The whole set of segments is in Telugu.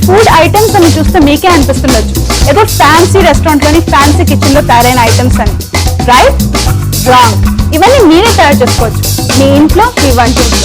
ఫుడ్ ఐటమ్స్ అని చూస్తే మీకే అనిపిస్తుండొచ్చు ఏదో ఫ్యాన్సీ రెస్టారెంట్లోని ఫ్యాన్సీ కిచెన్లో తయారైన ఐటమ్స్ అని, రైట్? రాంగ్. ఇవన్నీ మీరే తయారు చేసుకోవచ్చు మీ ఇంట్లో, మీ వంటింట్లో.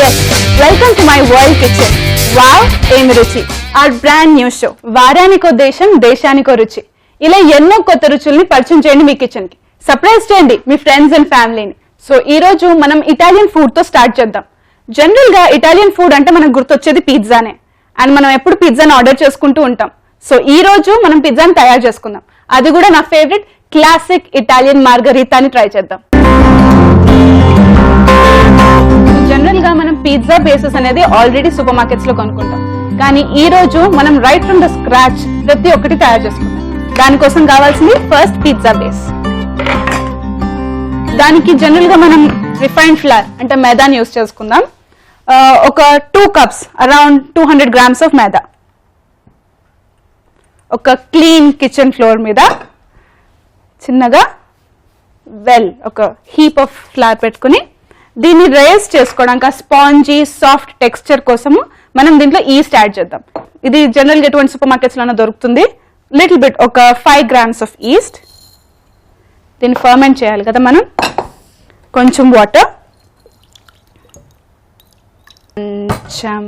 Yes, welcome to my world kitchen. Wow, ఏమి రుచి! Our brand new show. వారానికో దేశం, దేశానికో రుచి. ఇలా ఎన్నో కొత్త రుచుల్ని పరిచయం చేయండి మీ కిచెన్ కి. సర్ప్రైజ్ చేయండి మీ ఫ్రెండ్స్ అండ్ ఫ్యామిలీని. సో ఈ రోజు మనం ఇటాలియన్ ఫుడ్ తో స్టార్ట్ చేద్దాం. జనరల్ గా ఇటాలియన్ ఫుడ్ అంటే మనకు గుర్తొచ్చేది పిజ్జానే, అండ్ మనం ఎప్పుడు పిజ్జాని ఆర్డర్ చేసుకుంటూ ఉంటాం. సో ఈ రోజు మనం పిజ్జాని తయారు చేసుకుందాం, అది కూడా నా ఫేవరెట్ క్లాసిక్ ఇటాలియన్ మార్గరీతాని ట్రై చేద్దాం. జనరల్ గా మనం పిజ్జా బేసెస్ అనేది ఆల్రెడీ సూపర్ మార్కెట్స్ లో కొనుక్కుంటాం, కానీ ఈ రోజు మనం రైట్ ఫ్రమ్ ద స్క్రాచ్ ప్రతి ఒక్కటి తయారు చేసుకుందాం. దానికోసం కావాల్సింది ఫస్ట్ పిజ్జా బేస్. దానికి జనరల్ గా మనం రిఫైన్డ్ ఫ్లవర్ అంటే మైదాని యూస్ చేసుకుందాం. ఒక 2 కప్స్, అరౌండ్ 200 grams ఆఫ్ మైదా. ఒక క్లీన్ కిచెన్ ఫ్లోర్ మీద చిన్నగా ఒక హీప్ ఆఫ్ ఫ్లవర్ పెట్టుకుని దీన్ని రేస్ చేసుకోవడానికి ఆ స్పాంజీ సాఫ్ట్ టెక్స్చర్ కోసము మనం దీంట్లో ఈస్ట్ యాడ్ చేద్దాం. ఇది జనరల్గా ఎటువంటి సూపర్ మార్కెట్స్ లోనే దొరుకుతుంది. లిటిల్ బిట్, ఒక 5 grams ఆఫ్ ఈస్ట్. దీన్ని ఫర్మెంట్ చేయాలి కదా మనం. కొంచెం వాటర్, కొంచెం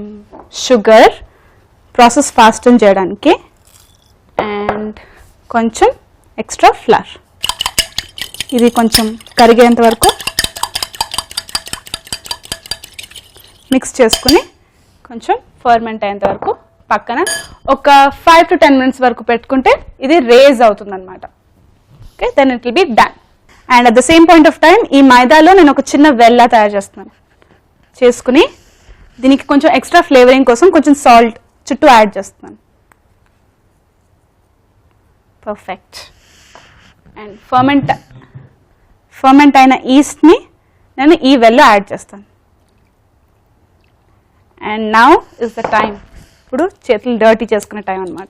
షుగర్ ప్రాసెస్ ఫాస్ట్ చేయడానికి, అండ్ కొంచెం ఎక్స్ట్రా ఫ్లవర్. ఇది కొంచెం కరిగేంత వరకు మిక్స్ చేసుకుని కొంచెం ఫర్మెంట్ అయ్యేంత వరకు పక్కన ఒక 5 to 10 minutes వరకు పెట్టుకుంటే ఇది రేజ్ అవుతుంది అనమాట. Okay, then it will be done. And at the same point of time ఈ మైదాలో నేను ఒక చిన్న వెల్లా తయారు చేస్తున్నాను. చేసుకుని దీనికి కొంచెం ఎక్స్ట్రా ఫ్లేవరింగ్ కోసం కొంచెం సాల్ట్ చుట్టూ యాడ్ చేస్తున్నాను. పర్ఫెక్ట్. అండ్ ఫర్మెంట్ అయిన ఈస్ట్ని నేను ఈ వెల్లో యాడ్ చేస్తాను. And now is the time. ఇప్పుడు చేతులు డర్టీ చేసుకునే టైం అనమాట.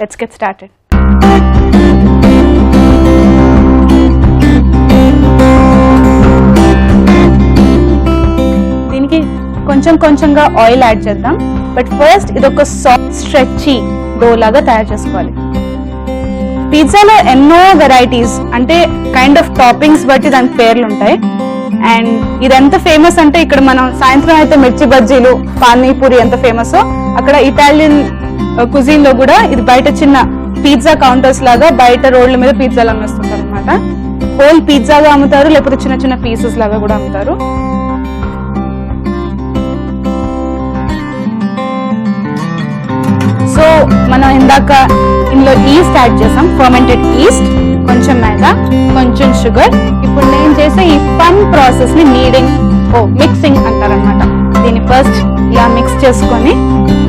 Let's get started. దీనికి కొంచెం కొంచెంగా ఆయిల్ యాడ్ చేద్దాం. బట్ ఫస్ట్ ఇది ఒక సాఫ్ట్ స్ట్రెచీ డో లాగా తయారు చేసుకోవాలి. పిజ్జాలో ఎన్నో వెరైటీస్ అంటే కైండ్ ఆఫ్ టాపింగ్స్ బట్టి దానికి పేర్లు ఉంటాయి. అండ్ ఇది ఎంత ఫేమస్ అంటే ఇక్కడ మనం సాయంత్రం అయితే మిర్చి బజ్జీలు, పానీపూరి ఎంత ఫేమస్, అక్కడ ఇటాలియన్ కుజిన్ లో కూడా ఇది బయట చిన్న పిజ్జా కౌంటర్స్ లాగా బయట రోడ్ల మీద పిజ్జాలు అమ్మేస్తుంటారు అనమాట. హోల్ పిజ్జాగా అమ్ముతారు, లేకపోతే చిన్న చిన్న పీసెస్ లాగా కూడా అమ్ముతారు. సో మనం ఇందాక ఇందులో ఈస్ట్ యాడ్ చేసాం, ఫర్మెంటెడ్ ఈస్ట్, కొంచెం మైదా, కొంచెం షుగర్. ఇప్పుడు నేను చేసే ఈ ఫన్ ప్రాసెస్ ని మిక్సింగ్ అంటారనమాట. దీన్ని ఫస్ట్ ఇలా మిక్స్ చేసుకొని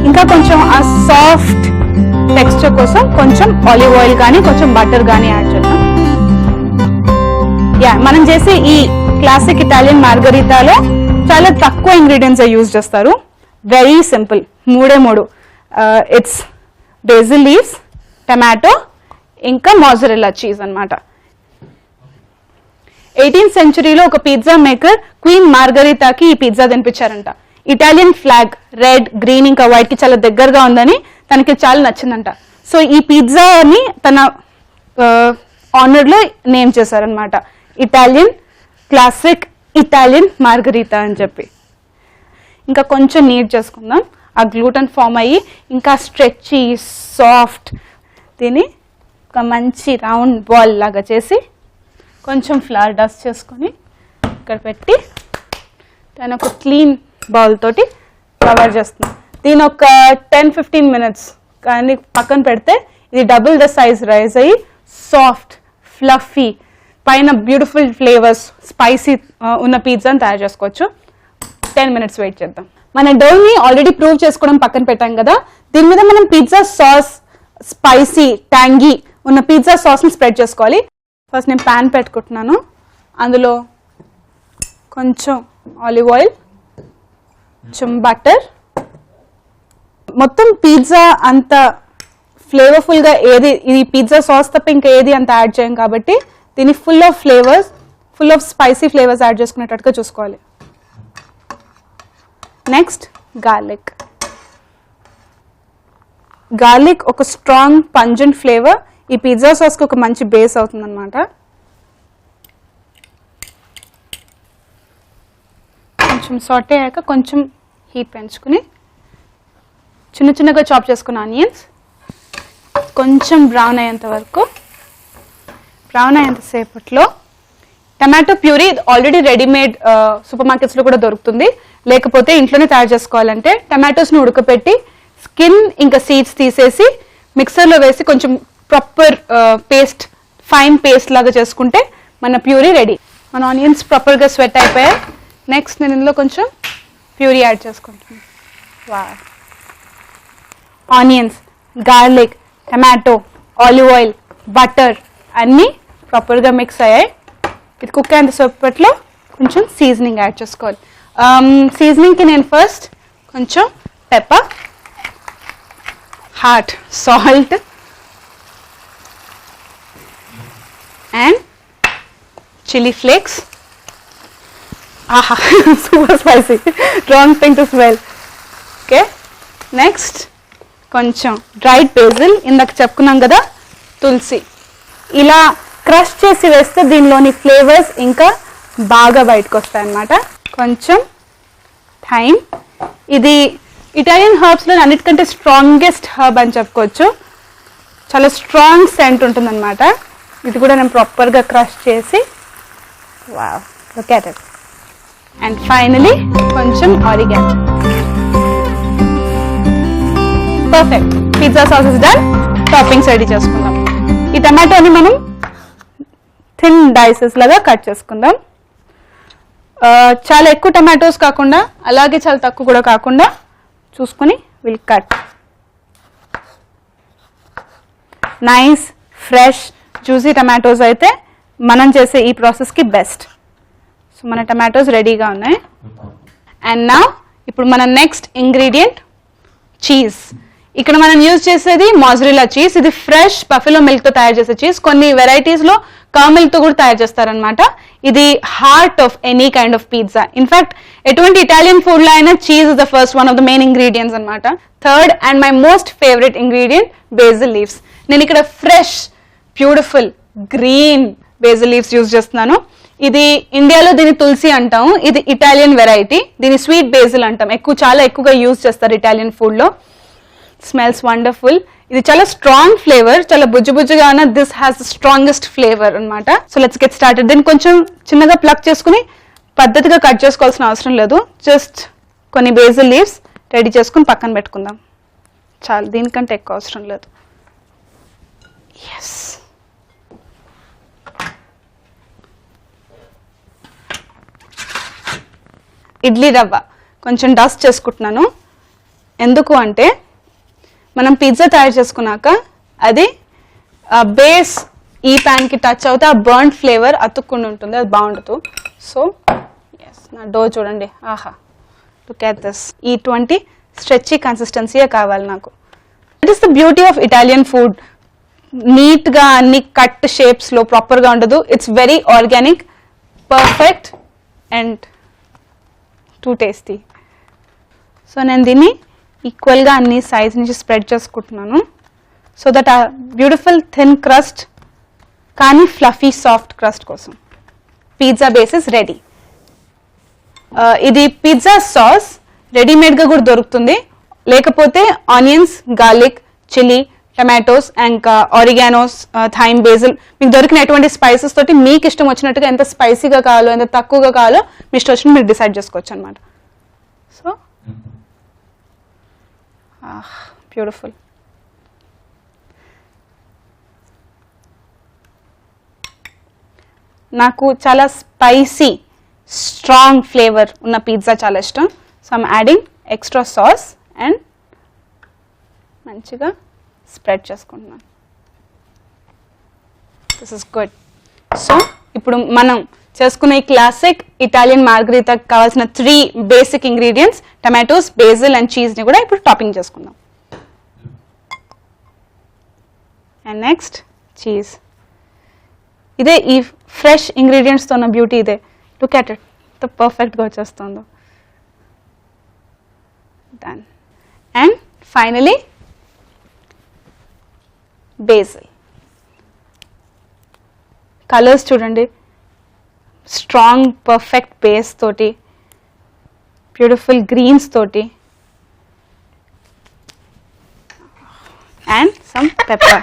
ఇంకా కొంచెం ఆ సాఫ్ట్ టెక్స్చర్ కోసం కొంచెం ఆలివ్ ఆయిల్ కానీ కొంచెం బటర్ కానీ యాడ్ చేద్దాం. మనం చేసే ఈ క్లాసిక్ ఇటాలియన్ మార్గరీతాలో చాలా తక్కువ ఇంగ్రీడియంట్స్ యూజ్ చేస్తారు. Very simple, 3 it's basil leaves, tomato, ఇంకా మోజరెల్లా చీజ్ అన్నమాట. 18th centuryలో ఒక పిజ్జా మేకర్ క్వీన్ మార్గరీతాకి ఈ పిజ్జా తినిపించారంట. ఇటాలియన్ ఫ్లాగ్ రెడ్, గ్రీన్ ఇంకా వైట్ కి చాలా దగ్గరగా ఉందని తనకి చాలా నచ్చిందంట. సో ఈ పిజ్జాని తన ఆనర్ లో నేమ్ చేశారనమాట, ఇటాలియన్ క్లాసిక్ ఇటాలియన్ మార్గరీతా అని చెప్పి. ఇంకా కొంచెం నీట్ చేసుకుందాం. ఆ గ్లూటన్ ఫామ్ అయ్యి ఇంకా స్ట్రెచ్చి సాఫ్ట్, దీన్ని ఒక మంచి రౌండ్ బాల్ లాగా చేసి కొంచెం ఫ్లవర్ డస్ట్ చేసుకొని ఇక్కడ పెట్టి దాని ఒక క్లీన్ బౌల్ తోటి కవర్ చేస్తున్నాం. దీని ఒక 10-15 minutes కానీ పక్కన పెడితే ఇది డబుల్ ద సైజ్ రైజ్ అయ్యి సాఫ్ట్ ఫ్లఫీ పైన బ్యూటిఫుల్ ఫ్లేవర్స్ స్పైసీ ఉన్న పిజ్జాని తయారు చేసుకోవచ్చు. 10 minutes వెయిట్ చేద్దాం. మన డౌని ఆల్రెడీ ప్రూవ్ చేసుకోవడం పక్కన పెట్టాం కదా, దీని మీద మనం పిజ్జా సాస్, స్పైసీ ట్యాంగీ ఉన్న పిజ్జా సాస్ని స్ప్రెడ్ చేసుకోవాలి. ఫస్ట్ నేను ప్యాన్ పెట్టుకుంటున్నాను. అందులో కొంచెం ఆలివ్ ఆయిల్, కొంచెం బటర్. మొత్తం పిజ్జా అంత ఫ్లేవర్ఫుల్గా ఏది, ఇది పిజ్జా సాస్ తప్ప ఇంకా ఏది అంత యాడ్ చేయం కాబట్టి దీన్ని full of flavours, full of spicy flavours add చేసుకునేటట్టుగా చూసుకోవాలి. Next garlic. గార్లిక్ ఒక స్ట్రాంగ్ పంజెంట్ ఫ్లేవర్, ఈ పిజ్జా సాస్కి ఒక మంచి బేస్ అవుతుందన్నమాట. కొంచెం సాటే అయ్యాక కొంచెం హీట్ పెంచుకుని చిన్న చిన్నగా చాప్ చేసుకున్న ఆనియన్స్ కొంచెం బ్రౌన్ అయ్యేంత వరకు, బ్రౌన్ అయ్యేంతసేపట్లో టమాటో ప్యూరీ ఆల్రెడీ రెడీమేడ్ సూపర్ మార్కెట్స్లో కూడా దొరుకుతుంది. లేకపోతే ఇంట్లోనే తయారు చేసుకోవాలంటే టమాటోస్ని ఉడకపెట్టి స్కిన్ ఇంకా సీడ్స్ తీసేసి మిక్సర్లో వేసి కొంచెం ప్రాపర్ పేస్ట్, ఫైన్ పేస్ట్ లాగా చేసుకుంటే మన ప్యూరీ రెడీ. మన ఆనియన్స్ ప్రాపర్గా స్వెట్ అయిపోయాయి. నెక్స్ట్ నేను ఇందులో కొంచెం ప్యూరీ యాడ్ చేసుకుంటాను. Onions, garlic, tomato, olive oil, butter అన్నీ ప్రాపర్గా మిక్స్ అయ్యాయి. ఇది కుక్ అయ్యేంత సేపట్లో కొంచెం సీజనింగ్ యాడ్ చేసుకోవాలి. సీజనింగ్కి నేను ఫస్ట్ కొంచెం pepper, hot salt and chilli flakes. ఆహా, super spicy, wrong thing to smell. Okay, next కొంచెం డ్రైడ్ బేసిల్, ఇందాక చెప్పుకున్నాం కదా తులసి, ఇలా క్రష్ చేసి వేస్తే దీనిలోని ఫ్లేవర్స్ ఇంకా బాగా బయటకు వస్తాయి అన్నమాట. కొంచెం థైమ్, ఇది ఇటాలియన్ హర్బ్స్లో అన్నిటికంటే స్ట్రాంగెస్ట్ హర్బ్ అని చెప్పుకోవచ్చు. చాలా స్ట్రాంగ్ సెంట్ ఉంటుందన్నమాట. ఇది కూడా నేను ప్రాపర్గా క్రష్ చేసి, wow, look at it. And finally కొంచెం oregano. Perfect, pizza sauce is done. Toppings ready చేసుకుందాం. ఈ టమాటోని మనం థిన్ డైసెస్ లాగా కట్ చేసుకుందాం. చాలా ఎక్కువ టమాటోస్ కాకుండా అలాగే చాలా తక్కువ కూడా కాకుండా చూసుకొని will cut. Nice fresh juicy tomatoes అయితే మనం చేసే ఈ ప్రాసెస్కి బెస్ట్. సో మన టమాటోస్ రెడీగా ఉన్నాయి. అండ్ నా ఇప్పుడు మన నెక్స్ట్ ఇంగ్రీడియంట్ చీజ్. ఇక్కడ మనం యూజ్ చేసేది మాజరెల్లా చీజ్. ఇది ఫ్రెష్ బఫెలో మిల్క్తో తయారు చేసే చీజ్. కొన్ని వెరైటీస్లో కౌ మిల్క్తో కూడా తయారు చేస్తారనమాట. ఇది heart of any kind of pizza. In fact ఎటువంటి ఇటాలియన్ ఫుడ్లో అయినా cheese is the first one of the main ingredients అనమాట. Third and my most favourite ingredient basil leaves. నేను ఇక్కడ fresh beautiful green basil leaves use చేస్తున్నాను. ఇది ఇండియాలో దీన్ని తులసి అంటాము. ఇది ఇటాలియన్ వెరైటీ. దీన్ని స్వీట్ బేసిల్ అంటాం. చాలా ఎక్కువగా యూజ్ చేస్తారు ఇటాలియన్ ఫుడ్లో. Smells wonderful. ఇది చాలా స్ట్రాంగ్ ఫ్లేవర్, చాలా బుజ్జుగా ఉన్న. This has the strongest flavour అనమాట. So let's get started. దీన్ని కొంచెం చిన్నగా ప్లక్ చేసుకుని పద్ధతిగా కట్ చేసుకోవాల్సిన అవసరం లేదు. జస్ట్ కొన్ని బేసిల్ లీవ్స్ రెడీ చేసుకుని పక్కన పెట్టుకుందాం. చాలు, దీనికంటే ఎక్కువ అవసరం లేదు. ఎస్, ఇడ్లీ రవ్వ కొంచెం డస్ట్ చేసుకుంటున్నాను. ఎందుకు అంటే మనం పిజ్జా తయారు చేసుకున్నాక అది బేస్ ఈ ప్యాన్కి టచ్ అవుతే ఆ బర్న్డ్ ఫ్లేవర్ అతుక్కుండా ఉంటుంది, అది బాగుండదు. సో ఎస్, నా డో చూడండి. ఆహా, లుక్ ఎట్ దిస్. ఇటువంటి స్ట్రెచ్చి కన్సిస్టెన్సీయే కావాలి నాకు. It is the beauty of Italian food. నీట్గా అన్ని కట్ షేప్స్లో ప్రాపర్గా ఉండదు. It's very organic, perfect and two tasty. So నేను దీన్ని ఈక్వల్గా అన్ని సైజ్ నుంచి స్ప్రెడ్ చేసుకుంటున్నాను. సో దట్ ఆ బ్యూటిఫుల్ థిన్ క్రస్ట్ కానీ ఫ్లఫీ సాఫ్ట్ క్రస్ట్ కోసం పిజ్జా బేస్ ఇస్ రెడీ. ఇది పిజ్జా సాస్ రెడీమేడ్గా కూడా దొరుకుతుంది. లేకపోతే ఆనియన్స్, గార్లిక్, చిల్లీ, టమాటోస్ ఇంకా ఆరిగానోస్, థైమ్, బేసిల్ మీకు దొరికిన ఎటువంటి స్పైసెస్ తోటి మీకు ఇష్టం వచ్చినట్టుగా ఎంత స్పైసీగా కావాలో ఎంత తక్కువగా కావాలో మీ ఇష్టం వచ్చినట్టు మీరు డిసైడ్ చేసుకోవచ్చు అనమాట. So beautiful. నాకు చాలా స్పైసీ స్ట్రాంగ్ ఫ్లేవర్ ఉన్న పిజ్జా చాలా ఇష్టం. So I'm adding extra sauce and మంచిగా స్ప్రెడ్ చేసుకుంటున్నాను. This is good. సో ఇప్పుడు మనం చేసుకున్న ఈ క్లాసిక్ ఇటాలియన్ మార్గరీతాకి కావాల్సిన 3 basic ingredients tomatoes, basil and చీజ్ని కూడా ఇప్పుడు టాపింగ్ చేసుకుందాం. And next cheese. ఇదే ఈ ఫ్రెష్ ఇంగ్రీడియంట్స్తో ఉన్న బ్యూటీ ఇదే. లుక్ అట్ ఇట్, ఎంత పర్ఫెక్ట్గా వచ్చేస్తుందో. Done. And finally basil. Colors చూడండి, స్ట్రాంగ్ పర్ఫెక్ట్ బేస్ తోటి, బ్యూటిఫుల్ గ్రీన్స్ తోటి, and some pepper.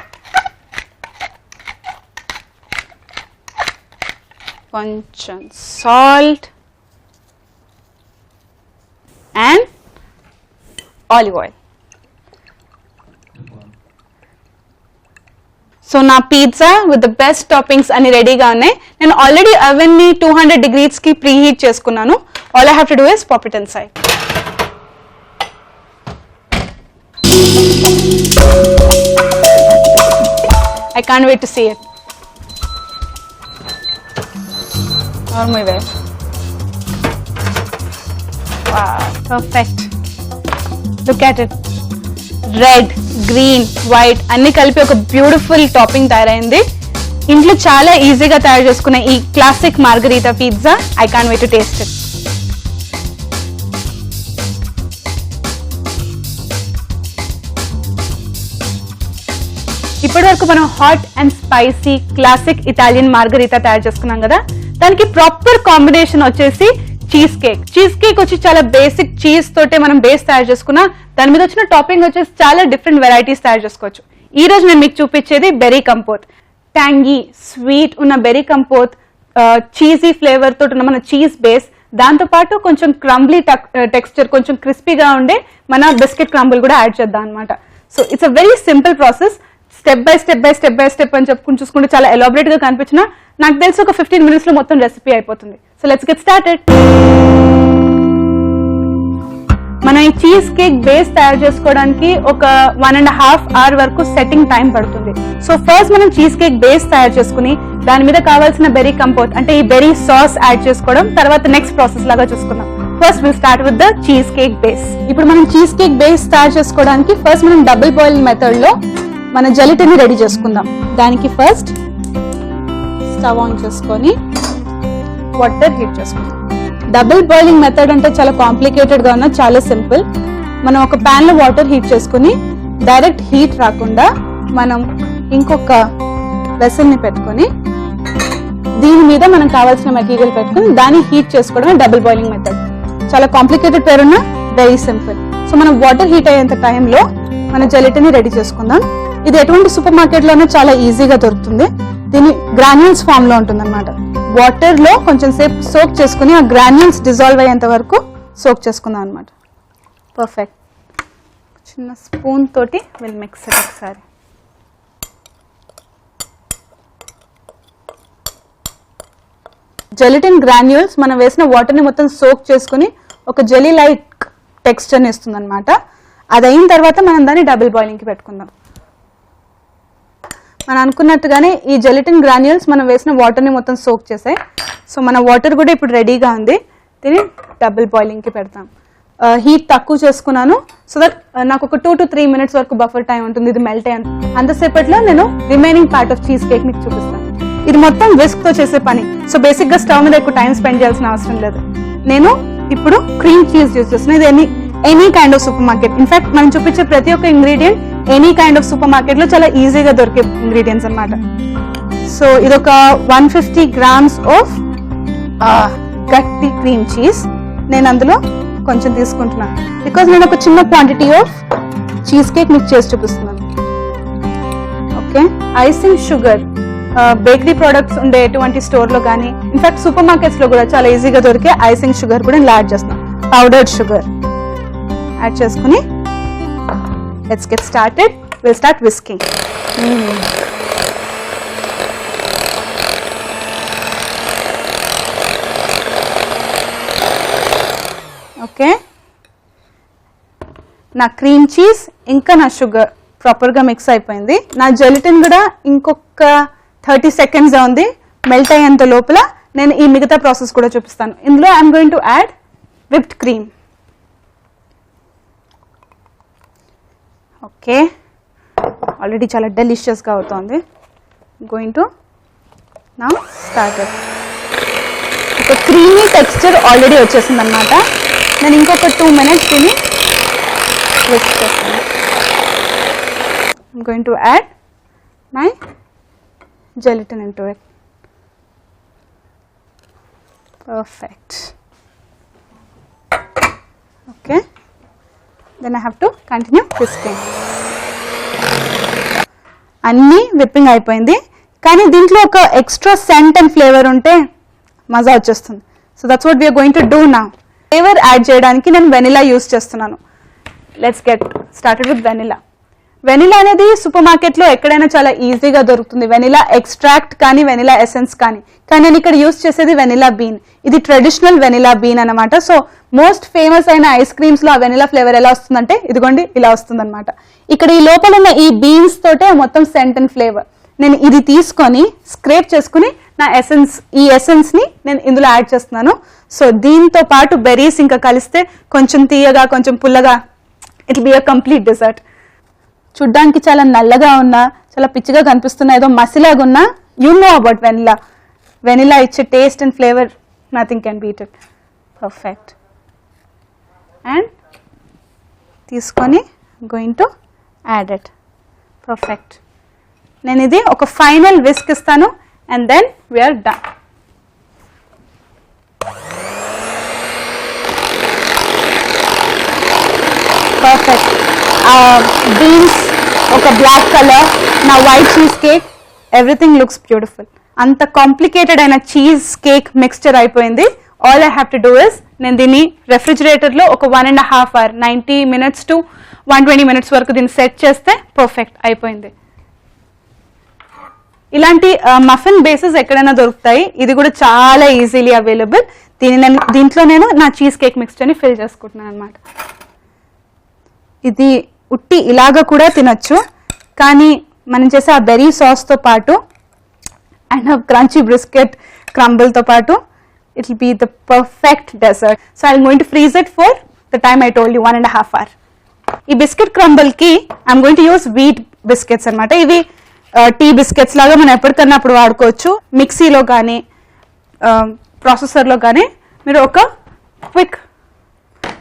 కొంచెం salt and olive oil. So నా pizza with the best toppings అన్ని రెడీగా ఉన్నాయి. నేను ఆల్రెడీ అవన్నీ 200 degrees కి ప్రీ హీట్ చేసుకున్నాను. All I have to do is pop it inside. I can't wait to see it. On my way. Wow, perfect. Look at it. Red, green, white అన్ని కలిపి ఒక బ్యూటిఫుల్ టాపింగ్ తయారైంది. ఇంట్లో చాలా ఈజీగా తయారు చేసుకున్న ఈ classic margherita pizza, I can't wait to taste it. ఇప్పటి వరకు మనం hot and spicy classic Italian margherita తయారు చేసుకున్నాం కదా, దానికి ప్రాపర్ కాంబినేషన్ వచ్చేసి చీజ్ కేక్. చీజ్ కేక్ వచ్చి చాలా బేసిక్ చీజ్ తోటే మనం బేస్ తయారు చేసుకున్నా, దాని మీద వచ్చిన టాపింగ్ వచ్చేసి చాలా డిఫరెంట్ వెరైటీస్ తయారు చేసుకోవచ్చు. ఈ రోజు నేను మీకు చూపించేది బెర్రీ కంపోత్. ట్యాంగీ స్వీట్ ఉన్న బెర్రీ కంపోత్, చీజీ ఫ్లేవర్ తోటి ఉన్న మన చీజ్ బేస్, దాంతో పాటు కొంచెం క్రంబ్లీ టెక్స్చర్, కొంచెం క్రిస్పీగా ఉండే మన బిస్కెట్ క్రంబుల్ కూడా యాడ్ చేద్దాం అనమాట. So it's a very simple process. Step by step అని చెప్పుకుని చూసుకుంటే చాలా ఎలాబరేట్ గా కనిపించినా, నాకు తెలిసి ఒక 15 minutes లో మొత్తం రెసిపీ అయిపోతుంది. So let's get started. మనం ఈ చీజ్ కేక్ బేస్ తయారు చేసుకోవడానికి ఒక 1.5 hour వరకు సెట్టింగ్ టైం పడుతుంది. సో ఫస్ట్ మనం చీజ్ కేక్ బేస్ తయారు చేసుకుని దాని మీద కావాల్సిన బెర్రీ కంపోత్ అంటే ఈ బెర్రీ సాస్ యాడ్ చేసుకోవడం తర్వాత నెక్స్ట్ ప్రాసెస్ లాగా చూసుకుందాం. First will start with the cheese cake base. ఇప్పుడు మనం చీజ్ కేక్ బేస్ తయారు చేసుకోవడానికి ఫస్ట్ మనం డబుల్ బాయిలింగ్ మెథడ్ లో మన జెలటిన్ రెడీ చేసుకుందాం. దానికి ఫస్ట్ స్టవ్ ఆన్ చేసుకొని వాటర్ హీట్ చేసుకుందాం. డబుల్ బాయిలింగ్ మెథడ్ అంటే చాలా కాంప్లికేటెడ్ గా ఉన్న, చాలా సింపుల్. మనం ఒక ప్యాన్ లో వాటర్ హీట్ చేసుకుని డైరెక్ట్ హీట్ రాకుండా మనం ఇంకొక వెసల్ ని పెట్టుకొని దీని మీద మనం కావాల్సిన మెటీరియల్ పెట్టుకుని దాన్ని హీట్ చేసుకోవడమే డబుల్ బాయిలింగ్ మెథడ్. చాలా కాంప్లికేటెడ్ పేరున్న వెరీ సింపుల్. సో మనం వాటర్ హీట్ అయ్యేంత టైంలో మన జెలటిన్ రెడీ చేసుకుందాం. ఇది ఎటువంటి సూపర్ మార్కెట్ లోనే చాలా ఈజీగా దొరుకుతుంది. దీని గ్రాన్యూల్స్ ఫామ్ లో ఉంటుంది అనమాట. వాటర్ లో కొంచెం సేపు సోక్ చేసుకుని ఆ గ్రాన్యూల్స్ డిజాల్వ్ అయ్యేంత వరకు సోక్ చేసుకుందాం అనమాట. పర్ఫెక్ట్. చిన్న స్పూన్ తోటి విల్ మిక్స్ ఇట్ ఒకసారి. జెలటిన్ గ్రాన్యూల్స్ మనం వేసిన వాటర్ ని మొత్తం సోక్ చేసుకుని ఒక జెలీ లైక్ టెక్స్చర్ ని ఇస్తుంది అనమాట. అది అయిన తర్వాత మనం దాన్ని డబుల్ బాయిలింగ్ కి పెట్టుకుందాం. మనం అనుకున్నట్టుగానే ఈ జెలటిన్ గ్రాన్యూల్స్ మనం వేసిన వాటర్ ని మొత్తం సోక్ చేసాయి. సో మన వాటర్ కూడా ఇప్పుడు రెడీగా ఉంది. దీన్ని డబుల్ బాయిలింగ్ కి పెడతాం. హీట్ తక్కువ చేసుకున్నాను సో దట్ నాకు ఒక 2 to 3 minutes వరకు బఫర్ టైం ఉంటుంది ఇది మెల్ట్ అయ్యాను. అంతసేపట్లో నేను remaining part of cheese cake మీకు చూపిస్తాను. ఇది మొత్తం విస్క్ తో చేసే పని. సో బేసిక్ గా స్టవ్ మీద ఎక్కువ టైం స్పెండ్ చేయాల్సిన అవసరం లేదు. నేను ఇప్పుడు క్రీమ్ చీజ్ యూజ్ చేస్తున్నాను. ఇది any kind of super market, in fact మనం చూపించే ప్రతి ఒక్క ingredient any kind of super market లో చాలా ఈజీగా దొరికే ఇంగ్రీడియంట్స్ అన్నమాట. సో ఇదొక 150 grams ఆఫ్ గట్టి క్రీమ్ చీజ్ నేను అందులో కొంచెం తీసుకుంటున్నాను. బికాజ్ నేను ఒక చిన్న క్వాంటిటీ ఆఫ్ చీజ్ కేక్ మీకు చేసి చూపిస్తున్నాను. Okay, icing sugar bakery products ఉండే ఎటువంటి స్టోర్ లో కానీ ఇన్ఫాక్ట్ సూపర్ మార్కెట్స్ లో కూడా చాలా ఈజీగా దొరికే ఐసింగ్ షుగర్ కూడా ఇలా యాడ్ చేస్తున్నాను. పౌడర్డ్ షుగర్ యాడ్ చేసుకుని let's get started. We'll start whisking. Okay, నా క్రీమ్ చీజ్ ఇంకా నా షుగర్ ప్రాపర్గా మిక్స్ అయిపోయింది. నా జెలటిన్ కూడా ఇంకొక 30 seconds ఉంది మెల్ట్ అయ్యేంత లోపల నేను ఈ మిగతా ప్రాసెస్ కూడా చూపిస్తాను. ఇందులో I'm going to add whipped cream. Okay, already చాలా డెలిషియస్గా అవుతుంది. గోయింగ్ టు నా స్టార్టర్. ఒక క్రీమీ టెక్స్చర్ ఆల్రెడీ వచ్చేసింది అనమాట. నేను ఇంకొక 2 minutes దీన్ని విస్క్ చేస్తాను. I'm going to add my gelatin into it. Perfect. Okay, then I have to continue whisking. అన్నీ విప్పింగ్ అయిపోయింది, కానీ దీంట్లో ఒక ఎక్స్ట్రా సెంట్ అండ్ ఫ్లేవర్ ఉంటే మజా వచ్చేస్తుంది. So that's what we're going to do now. Flavour add చేయడానికి నేను వెనిలా యూస్ చేస్తున్నాను. Let's get started with vanilla. Vanilla అనేది సూపర్ మార్కెట్లో ఎక్కడైనా చాలా ఈజీగా దొరుకుతుంది, వెనిలా ఎక్స్ట్రాక్ట్ కానీ వెనిలా ఎసెన్స్ కానీ. కానీ నేను ఇక్కడ యూస్ చేసేది వెనిలా బీన్. ఇది ట్రెడిషనల్ వెనిలా బీన్ అనమాట. సో మోస్ట్ ఫేమస్ అయిన ఐస్ క్రీమ్స్ లో ఆ వెనిలా ఫ్లేవర్ ఎలా వస్తుందంటే ఇదిగోండి ఇలా వస్తుందన్నమాట. ఇక్కడ ఈ లోపల ఉన్న ఈ బీన్స్ తోటే మొత్తం సెంట్ అండ్ ఫ్లేవర్. నేను ఇది తీసుకొని స్క్రేప్ చేసుకుని నా ఎసెన్స్, ఈ ఎసెన్స్ ని నేను ఇందులో యాడ్ చేస్తున్నాను. సో దీంతో పాటు బెర్రీస్ ఇంకా కలిస్తే కొంచెం తీయగా కొంచెం పుల్లగా it will be a complete dessert. చూడ్డానికి చాలా నల్లగా ఉన్నా, చాలా పిచ్చిగా కనిపిస్తున్నా, ఏదో మసిలాగా ఉన్నా, you know about vanilla. Vanilla ఇచ్చే taste and flavour nothing can beat it. Perfect. And తీసుకొని going to add it. Perfect. నేను ఇది ఒక ఫైనల్ విస్క్ ఇస్తాను and then we're done. Perfect. Beans ఒక బ్లాక్ కలర్, నా white cheese cake, everything looks beautiful. అంత కాంప్లికేటెడ్ అయిన చీజ్ కేక్ మిక్స్చర్ అయిపోయింది. All I have to do is నేను దీన్ని రెఫ్రిజిరేటర్లో ఒక 1.5 hour 90 minutes to 120 minutes వరకు దీన్ని సెట్ చేస్తే పర్ఫెక్ట్ అయిపోయింది. ఇలాంటి మఫిన్ బేసెస్ ఎక్కడైనా దొరుకుతాయి, ఇది కూడా చాలా ఈజీలీ అవైలబుల్. దీంట్లో నేను నా చీజ్ కేక్ మిక్స్చర్ని ఫిల్ చేసుకుంటున్నాను అనమాట. ఇది ఉట్టి ఇలాగా కూడా తినచ్చు, కానీ మనం చేసే ఆ బెర్రీ సాస్తో పాటు అండ్ క్రంచీ బిస్కెట్ క్రంబుల్తో పాటు it will be the perfect dessert. So I'm going to freeze it for the time I told you 1.5 hour. ఈ బిస్కెట్ క్రంబుల్కి I'm going to use wheat biscuits అనమాట. ఇవి టీ బిస్కెట్స్ లాగా మనం ఎప్పటికన్నా అప్పుడు వాడుకోవచ్చు. మిక్సీలో కానీ ప్రాసెసర్లో కానీ మీరు ఒక క్విక్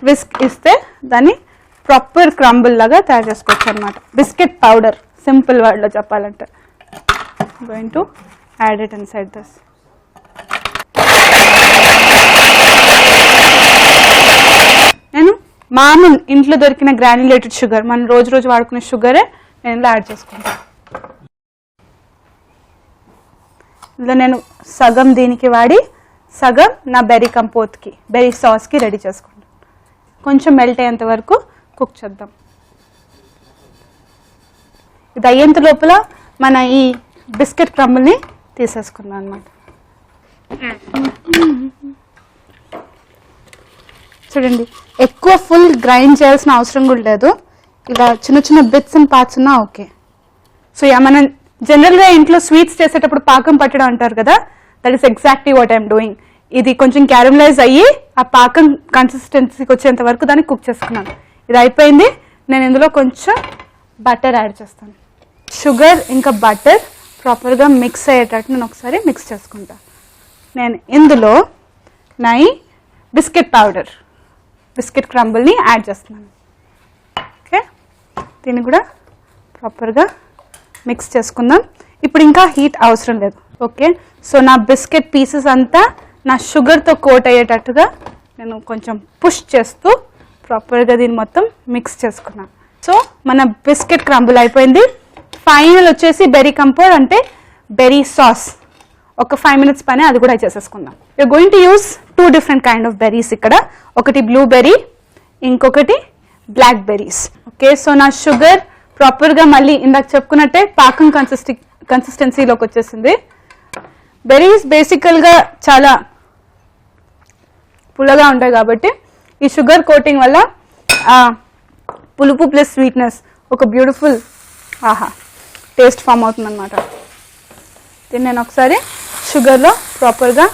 విస్క్ ఇస్తే దాన్ని ప్రాపర్ క్రంబుల్ లాగా తయారు చేసుకోవచ్చు అనమాట. బిస్కెట్ పౌడర్ సింపుల్ వర్డ్లో చెప్పాలంటే. Going to add it inside this. నేను మామూలు ఇంట్లో దొరికిన గ్రాన్యులేటెడ్ షుగర్, మనం రోజు వాడుకునే షుగరే నేను ఇందులో యాడ్ చేసుకుంటాను. ఇందులో నేను సగం దీనికి వాడి సగం నా బెర్రీ కంపోత్కి, బెర్రీ సాస్కి రెడీ చేసుకుంటాను. కొంచెం మెల్ట్ అయ్యేంత వరకు కుక్ చేద్దాం. ఇది అయ్యేంత లోపల మన ఈ బిస్కెట్ క్రంబుల్ని తీసేసుకుందాం అన్నమాట. చూడండి, ఎక్కువ ఫుల్ గ్రైండ్ చేయాల్సిన అవసరం కూడా లేదు. ఇలా చిన్న చిన్న బిట్స్ అండ్ పార్ట్స్ ఉన్నా ఓకే. సో మనం జనరల్గా ఇంట్లో స్వీట్స్ చేసేటప్పుడు పాకం పట్టడం అంటారు కదా, that is exactly what I'm doing. ఇది కొంచెం క్యారమలైజ్ అయ్యి ఆ పాకం కన్సిస్టెన్సీకి వచ్చేంత వరకు దాన్ని కుక్ చేసుకున్నాను. ఇది అయిపోయింది. నేను ఇందులో కొంచెం బటర్ యాడ్ చేస్తాను. షుగర్ ఇంకా బటర్ ప్రాపర్గా మిక్స్ అయ్యేటట్టు నేను ఒకసారి మిక్స్ చేసుకుంటాను. నేను ఇందులో నా బిస్కెట్ పౌడర్, బిస్కెట్ క్రంబుల్ని యాడ్ చేస్తున్నాను. ఓకే, దీన్ని కూడా ప్రాపర్గా మిక్స్ చేసుకుందాం. ఇప్పుడు ఇంకా హీట్ అవసరం లేదు. ఓకే, సో నా బిస్కెట్ పీసెస్ అంతా నా షుగర్తో కోట్ అయ్యేటట్టుగా నేను కొంచెం పుష్ చేస్తూ ప్రాపర్గా దీన్ని మొత్తం మిక్స్ చేసుకున్నాను. సో మన బిస్కెట్ క్రంబుల్ అయిపోయింది. ఫైనల్ వచ్చేసి బెర్రీ కంపోట్ అంటే బెర్రీ సాస్. ఒక 5 minutes పైన అది కూడా చేసేసుకుందాం. You're going to use 2 different kind of berries ఇక్కడ. ఒకటి బ్లూబెర్రీ, ఇంకొకటి బ్లాక్ బెర్రీస్. ఓకే, సో నా షుగర్ ప్రాపర్గా మళ్ళీ ఇందాక చెప్పుకున్నట్టే పాకం కన్సిస్టెన్సీలోకి వచ్చేసింది. బెర్రీస్ బేసికల్గా చాలా పుల్లగా ఉంటాయి కాబట్టి ఈ షుగర్ కోటింగ్ వల్ల పులుపు ప్లస్ స్వీట్నెస్ ఒక బ్యూటిఫుల్ టేస్ట్ ఫామ్ అవుతుందన్నమాట. దీన్ని నేను ఒకసారి షుగర్లో ప్రాపర్గా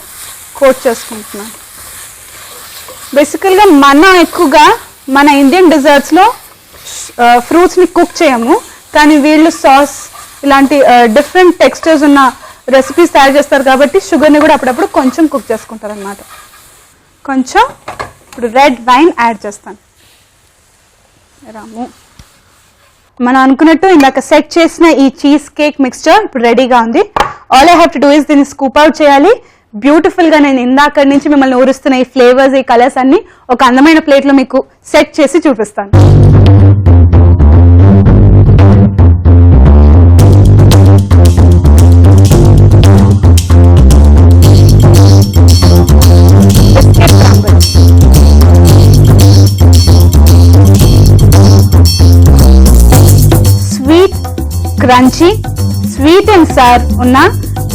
కోట్ చేసుకుంటున్నాను. బేసికల్గా ఎక్కువగా మన ఇండియన్ డెజర్ట్స్లో ఫ్రూట్స్ని కుక్ చేయము, కానీ వీళ్ళు సాస్ ఇలాంటి డిఫరెంట్ టెక్స్చర్స్ ఉన్న రెసిపీస్ తయారు చేస్తారు కాబట్టి షుగర్ని కూడా అప్పుడప్పుడు కొంచెం కుక్ చేసుకుంటారు అన్నమాట. కొంచెం ఇప్పుడు రెడ్ వైన్ యాడ్ చేస్తాను. రాము మనం అనుకున్నట్టు ఇందాక సెట్ చేసిన ఈ చీజ్ కేక్ మిక్స్చర్ ఇప్పుడు రెడీగా ఉంది. All I have to do is దీన్ని స్కూప్ అవుట్ చేయాలి. బ్యూటిఫుల్ గా నేను ఇందాక నుంచి మిమ్మల్ని ఊరుస్తున్న ఈ ఫ్లేవర్స్, ఈ కలర్స్ అన్ని ఒక అందమైన ప్లేట్ లో మీకు సెట్ చేసి చూపిస్తాను. Crunchy, sweet and sour unna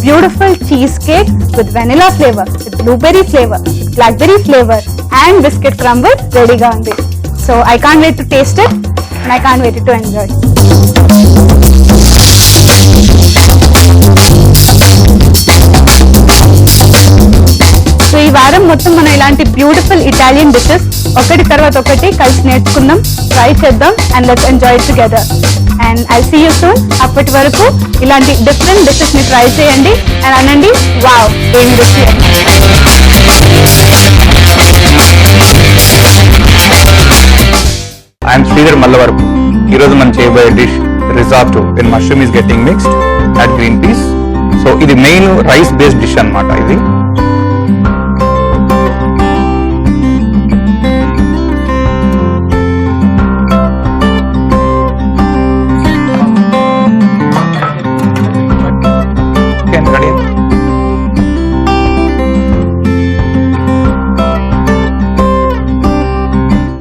beautiful cheesecake with vanilla flavor, with blueberry flavor, blackberry flavor and biscuit crumble ready ga undi. So I can't wait to taste it and I can't wait to enjoy. So ఈ వారం మొత్తం మనం ఇలాంటి బ్యూటిఫుల్ ఇటాలియన్ డిషెస్ ఒకటి తర్వాత ఒకటి కలిసి నేర్చుకుందాం, ట్రై చేద్దాం and let's enjoy together. And I see you soon. అప్పటి వరకు ఇలాంటి డిఫరెంట్ డిషెస్ ని ట్రై చేయండి అండ్ అనండి వావ్ ఏమి రుచి. ఐఎమ్ శ్రీధర్ మల్లవరపు. ఈరోజు మనం చేయబోయే dish risotto in mushroom is getting mixed at green peas. So ఇది మెయిన్ రైస్ బేస్డ్ డిష్ అన్నమాట. ఇది రెడీ.